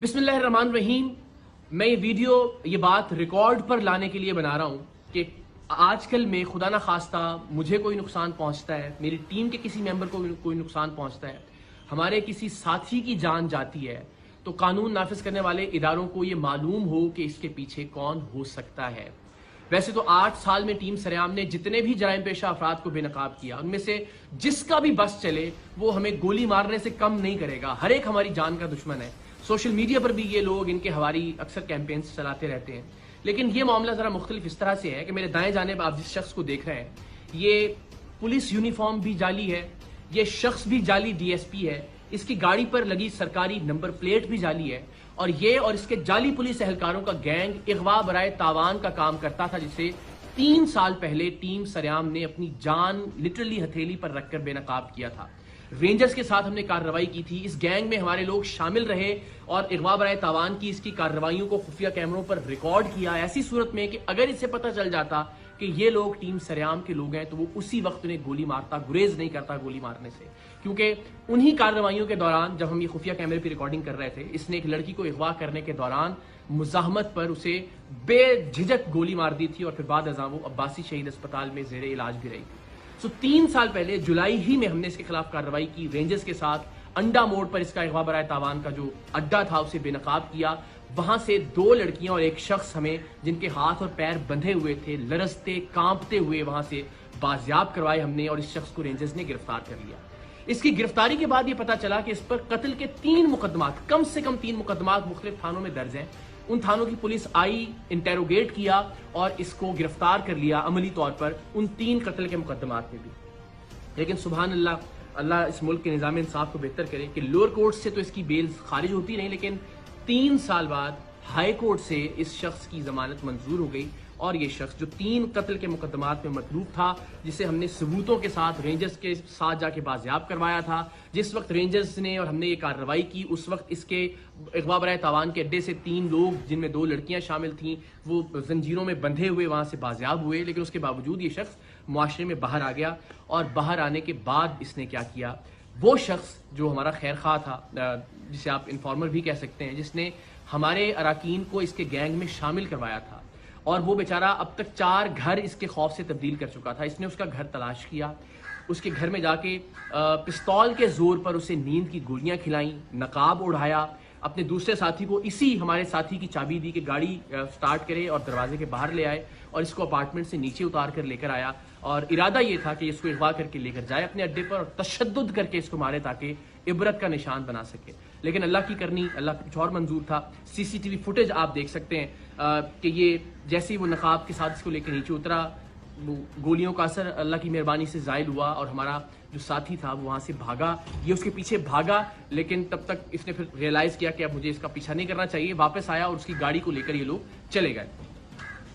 बिस्मिल्लाहिर्रहमानिर्रहीम। मैं ये बात रिकॉर्ड पर लाने के लिए बना रहा हूँ कि आजकल में खुदा ना खास्ता मुझे कोई नुकसान पहुँचता है, मेरी टीम के किसी मेंबर को कोई नुकसान पहुँचता है, हमारे किसी साथी की जान जाती है, तो कानून नाफिज करने वाले इदारों को ये मालूम हो कि इसके पीछे कौन हो सकता है। वैसे तो 8 साल में टीम सरेआम ने जितने भी जराइम पेशा अफराद को बेनकाब किया, उनमें से जिसका भी बस चले वो हमें गोली मारने से कम नहीं करेगा। हर एक हमारी जान का दुश्मन है। सोशल मीडिया पर भी ये लोग इनके हमारी अक्सर कैंपेन्स चलाते रहते हैं। लेकिन ये मामला जरा मुख्तलिफ इस तरह से है कि मेरे दाएं जानिब आप जिस शख्स को देख रहे हैं, ये पुलिस यूनिफॉर्म भी जाली है, ये शख्स भी जाली डीएसपी है, इसकी गाड़ी पर लगी सरकारी नंबर प्लेट भी जाली है, और ये और इसके जाली पुलिस एहलकारों का गैंग इगवा बराए तावान का काम करता था, जिसे 3 साल पहले टीम सरेआम ने अपनी जान लिटरली हथेली पर रखकर बेनकाब किया था। रेंजर्स के साथ हमने कार्रवाई की थी, इस गैंग में हमारे लोग शामिल रहे और इगवा बराए तावान की इसकी कार्रवाइयों को खुफिया कैमरों पर रिकॉर्ड किया, ऐसी सूरत में कि अगर इसे पता चल जाता कि ये लोग टीम सरेआम के लोग हैं तो वो उसी वक्त उन्हें गोली मारता, गुरेज नहीं करता गोली मारने से। क्योंकि उन्हीं कार्रवाइयों के दौरान जब हम ये खुफिया कैमरे पर रिकॉर्डिंग कर रहे थे, इसने एक लड़की को अगवा करने के दौरान मुजाहमत पर उसे बेझिझक गोली मार दी थी और फिर बाद अज़ां वो अब्बासी शहीद अस्पताल में ज़ेरे इलाज भी रही थी। 3 साल पहले जुलाई ही में हमने इसके खिलाफ कार्रवाई की। रेंजर्स के साथ अंडा मोड़ पर इसका अगवा बराए तावान का जो अड्डा था उसे बेनकाब किया। वहां से 2 लड़कियां और एक शख्स हमें, जिनके हाथ और पैर बंधे हुए थे, लरसते कांपते हुए वहां से बाजियाब करवाए हमने, और इस शख्स को रेंजर्स ने गिरफ्तार कर लिया। इसकी गिरफ्तारी के बाद यह पता चला कि इस पर कत्ल के 3 मुकदमात, कम से कम 3 मुकदमात मुख्तलिफ थानों में दर्ज हैं। उन थानों की पुलिस आई, इंटेरोगेट किया और इसको गिरफ्तार कर लिया अमली तौर पर उन 3 कत्ल के मुकदमात में भी। लेकिन सुभान अल्लाह, अल्लाह इस मुल्क के निज़ाम इंसाफ को बेहतर करे कि लोअर कोर्ट से तो इसकी बेल खारिज होती नहीं, लेकिन 3 साल बाद हाई कोर्ट से इस शख्स की जमानत मंजूर हो गई। और ये शख्स जो 3 कत्ल के मुकदमात में मतलूब था, जिसे हमने सबूतों के साथ रेंजर्स के साथ जाके बाजियाब करवाया था, जिस वक्त रेंजर्स ने और हमने ये कार्रवाई की उस वक्त इसके अगवा बराए तावान के अड्डे से 3 लोग, जिनमें 2 लड़कियां शामिल थीं, वो जंजीरों में बंधे हुए वहां से बाजियाब हुए। लेकिन उसके बावजूद ये शख्स मुआशरे में बाहर आ गया, और बाहर आने के बाद इसने क्या किया, वो शख्स जो हमारा खैर खा था, जिसे आप इन्फॉर्मर भी कह सकते हैं, जिसने हमारे अराकीन को इसके गैंग में शामिल करवाया था, और वो बेचारा अब तक 4 घर इसके खौफ से तब्दील कर चुका था। इसने उसका घर तलाश किया, उसके घर में जाके पिस्तौल के जोर पर उसे नींद की गोलियां खिलाई, नकाब उड़ाया, अपने दूसरे साथी को इसी हमारे साथी की चाबी दी कि गाड़ी स्टार्ट करे और दरवाजे के बाहर ले आए, और इसको अपार्टमेंट से नीचे उतार कर लेकर आया। और इरादा ये था कि इसको अगवा करके लेकर जाए अपने अड्डे पर और तशद्दुद करके इसको मारे ताकि इबरत का निशान बना सके। लेकिन अल्लाह की करनी, अल्लाह कुछ और मंजूर था। सीसीटीवी फुटेज आप देख सकते हैं कि ये जैसे ही वो नकाब के साथ इसको लेकर नीचे उतरा, वो गोलियों का असर अल्लाह की मेहरबानी से जायल हुआ, और हमारा जो साथी था वो वहां से भागा। ये उसके पीछे भागा, लेकिन तब तक इसने फिर रियलाइज किया कि अब मुझे इसका पीछा नहीं करना चाहिए। वापस आया और उसकी गाड़ी को लेकर ये लोग चले गए।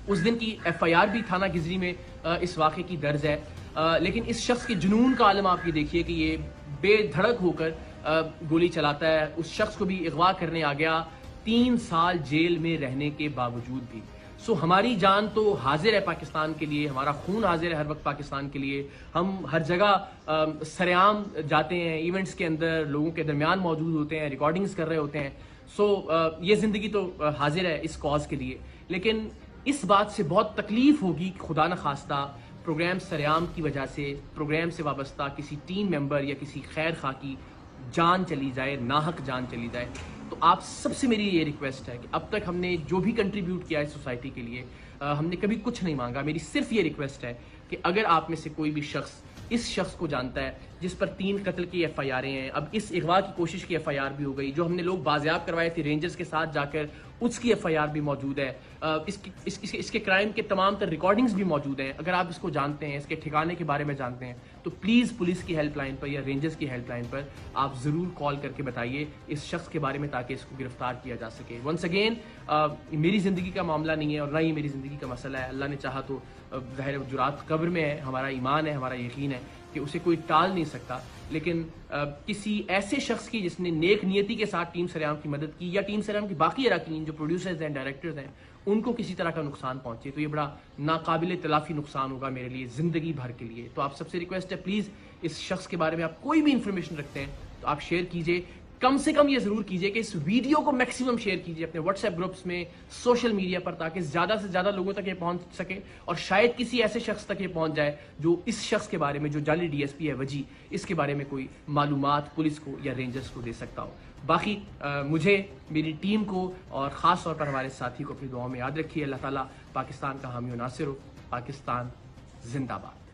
उस दिन की FIR भी थाना गिजरी में इस वाक़े की दर्ज है। लेकिन इस शख्स के जुनून का आलम आप ये देखिए कि ये बेधड़क होकर गोली चलाता है। उस शख्स को भी अगवा करने आ गया 3 साल जेल में रहने के बावजूद भी। सो हमारी जान तो हाजिर है पाकिस्तान के लिए, हमारा खून हाजिर है हर वक्त पाकिस्तान के लिए। हम हर जगह सरेआम जाते हैं, इवेंट्स के अंदर लोगों के दरमियान मौजूद होते हैं, रिकॉर्डिंग्स कर रहे होते हैं। सो ये ज़िंदगी तो हाजिर है इस कॉज के लिए। लेकिन इस बात से बहुत तकलीफ होगी कि खुदा न खास्ता प्रोग्राम सरेआम की वजह से प्रोग्राम से वाबस्ता किसी टीम मेंबर या किसी खैर खा की जान चली जाए, नाहक जान चली जाए। तो आप सबसे मेरी ये रिक्वेस्ट है कि अब तक हमने जो भी कंट्रीब्यूट किया है सोसाइटी के लिए, हमने कभी कुछ नहीं मांगा। मेरी सिर्फ ये रिक्वेस्ट है कि अगर आप में से कोई भी शख्स इस शख्स को जानता है जिस पर 3 कत्ल की FIR हैं, अब इस अगवा की कोशिश की FIR भी हो गई, जो हमने लोग बाजियाब करवाए थे रेंजर्स के साथ जाकर, उसकी FIR भी मौजूद है, इसके क्राइम के तमाम तर रिकॉर्डिंग्स भी मौजूद हैं। अगर आप इसको जानते हैं, इसके ठिकाने के बारे में जानते हैं, तो प्लीज़ पुलिस की हेल्पलाइन पर या रेंजर्स की हेल्पलाइन पर आप ज़रूर कॉल करके बताइए इस शख्स के बारे में, ताकि इसको गिरफ्तार किया जा सके। वंस अगेन, मेरी ज़िंदगी का मामला नहीं है और ना ही मेरी ज़िंदगी का मसला है। अल्लाह ने चाहा तो ज़ाहिर जुरात कब्र में है, हमारा ईमान है, हमारा यकीन है कि उसे कोई टाल नहीं सकता। लेकिन किसी ऐसे शख्स की जिसने नेक नियति के साथ टीम सरेआम की मदद की, या टीम सरेआम की बाकी अराकीन जो प्रोड्यूसर्स हैं, डायरेक्टर्स हैं, उनको किसी तरह का नुकसान पहुंचे, तो ये बड़ा नाकाबिल तलाफी नुकसान होगा मेरे लिए ज़िंदगी भर के लिए। तो आप सबसे रिक्वेस्ट है, प्लीज़ इस शख्स के बारे में आप कोई भी इंफॉर्मेशन रखते हैं तो आप शेयर कीजिए। کم سے کم یہ ضرور کیجئے کہ اس ویڈیو کو میکسیمم شیئر کیجئے اپنے واٹس ایپ گروپس میں، سوشل میڈیا پر، تاکہ زیادہ سے زیادہ لوگوں تک یہ پہنچ سکے، اور شاید کسی ایسے شخص تک یہ پہنچ جائے جو اس شخص کے بارے میں، جو جعلی ڈی ایس پی ہے وجی، اس کے بارے میں کوئی معلومات پولیس کو یا رینجرز کو دے سکتا ہو۔ باقی مجھے، میری ٹیم کو اور خاص طور پر ہمارے ساتھی کو اپنی دعاؤں میں یاد رکھیے۔ اللہ تعالیٰ پاکستان کا حامی و ناصر ہو۔ پاکستان زندہ باد۔